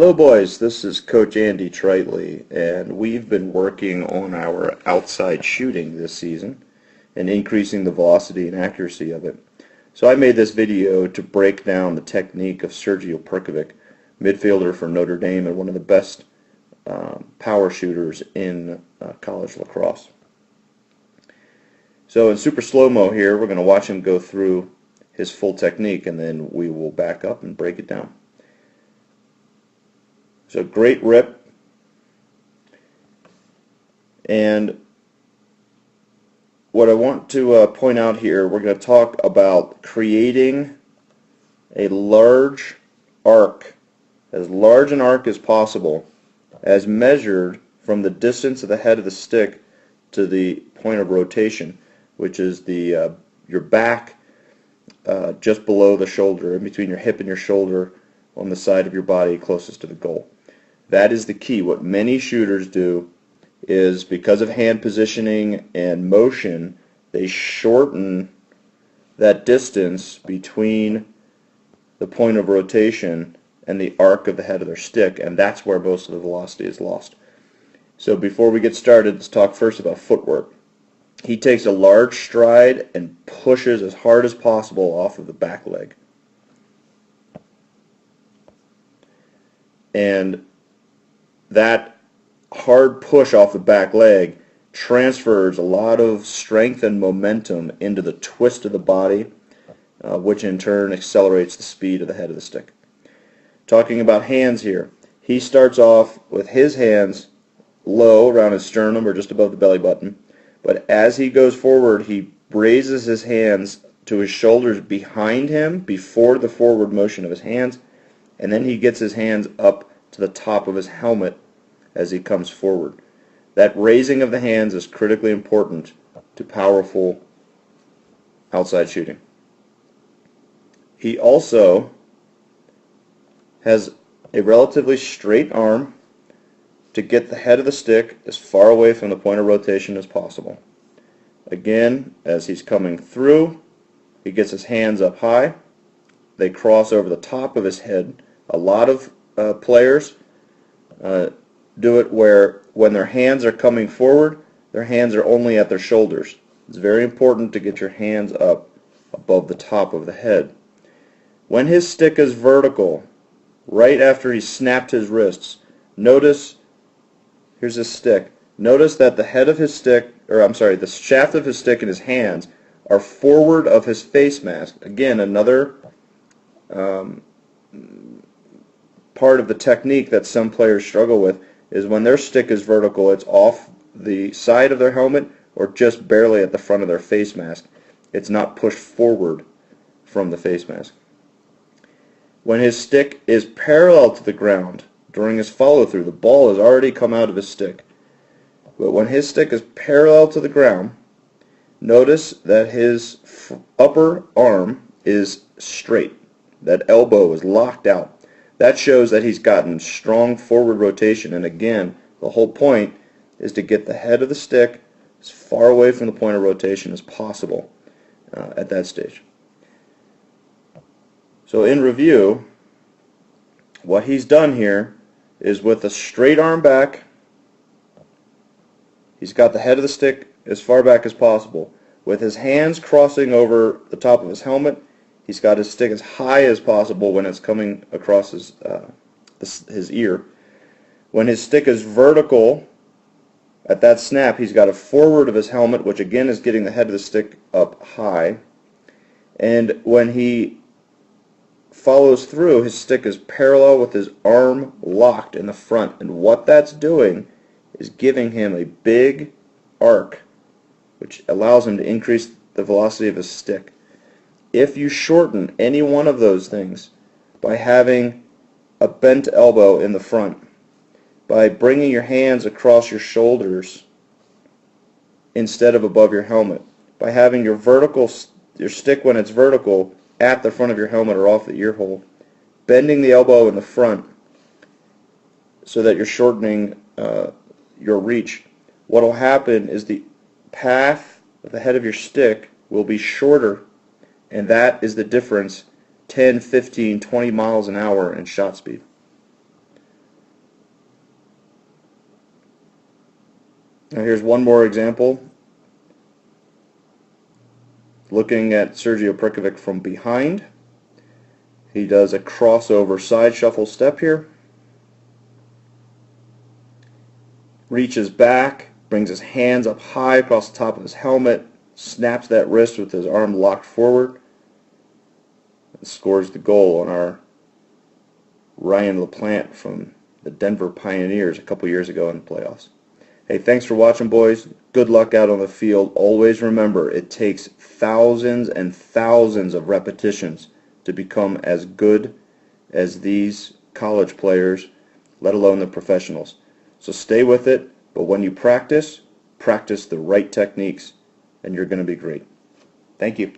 Hello boys, this is Coach Andy Tritley, and we've been working on our outside shooting this season and increasing the velocity and accuracy of it. So I made this video to break down the technique of Sergio Perkovic, midfielder for Notre Dame and one of the best power shooters in college lacrosse. So in super slow-mo here, we're going to watch him go through his full technique, and then we will back up and break it down. So great rip, and what I want to point out here, we're going to talk about creating a large arc, as large an arc as possible, as measured from the distance of the head of the stick to the point of rotation, which is the your back just below the shoulder, in between your hip and your shoulder, on the side of your body closest to the goal. That is the key. What many shooters do is, because of hand positioning and motion, they shorten that distance between the point of rotation and the arc of the head of their stick, and that's where most of the velocity is lost. So before we get started, let's talk first about footwork. He takes a large stride and pushes as hard as possible off of the back leg. And that hard push off the back leg transfers a lot of strength and momentum into the twist of the body, which in turn accelerates the speed of the head of the stick. Talking about hands here, he starts off with his hands low around his sternum or just above the belly button, but as he goes forward, he raises his hands to his shoulders behind him before the forward motion of his hands, and then he gets his hands up to the top of his helmet as he comes forward. That raising of the hands is critically important to powerful outside shooting. He also has a relatively straight arm to get the head of the stick as far away from the point of rotation as possible. Again, as he's coming through, he gets his hands up high. They cross over the top of his head. A lot of players do it where when their hands are coming forward, their hands are only at their shoulders. It's very important to get your hands up above the top of the head. When his stick is vertical, right after he's snapped his wrists, notice, here's his stick, notice that the head of his stick, the shaft of his stick and his hands are forward of his face mask. Again, another part of the technique that some players struggle with is when their stick is vertical, it's off the side of their helmet or just barely at the front of their face mask. It's not pushed forward from the face mask. When his stick is parallel to the ground during his follow-through, the ball has already come out of his stick. But when his stick is parallel to the ground, notice that his upper arm is straight. That elbow is locked out. That shows that he's gotten strong forward rotation, and again, the whole point is to get the head of the stick as far away from the point of rotation as possible at that stage. So in review, what he's done here is, with a straight arm back, he's got the head of the stick as far back as possible. With his hands crossing over the top of his helmet, he's got his stick as high as possible when it's coming across his ear. When his stick is vertical, at that snap, he's got it forward of his helmet, which again is getting the head of the stick up high. And when he follows through, his stick is parallel with his arm locked in the front. And what that's doing is giving him a big arc, which allows him to increase the velocity of his stick. If you shorten any one of those things by having a bent elbow in the front, by bringing your hands across your shoulders instead of above your helmet, by having your stick when it's vertical at the front of your helmet or off the ear hole, bending the elbow in the front so that you're shortening your reach, what will happen is the path of the head of your stick will be shorter, and that is the difference 10, 15, 20 miles an hour in shot speed. Now here's one more example. Looking at Sergio Perkovic from behind. He does a crossover side shuffle step here. Reaches back, brings his hands up high across the top of his helmet, snaps that wrist with his arm locked forward, and scores the goal on our Ryan LaPlante from the Denver Pioneers a couple years ago in the playoffs. Hey, thanks for watching, boys. Good luck out on the field. Always remember, it takes thousands and thousands of repetitions to become as good as these college players, let alone the professionals. So stay with it, but when you practice, practice the right techniques, and you're going to be great. Thank you.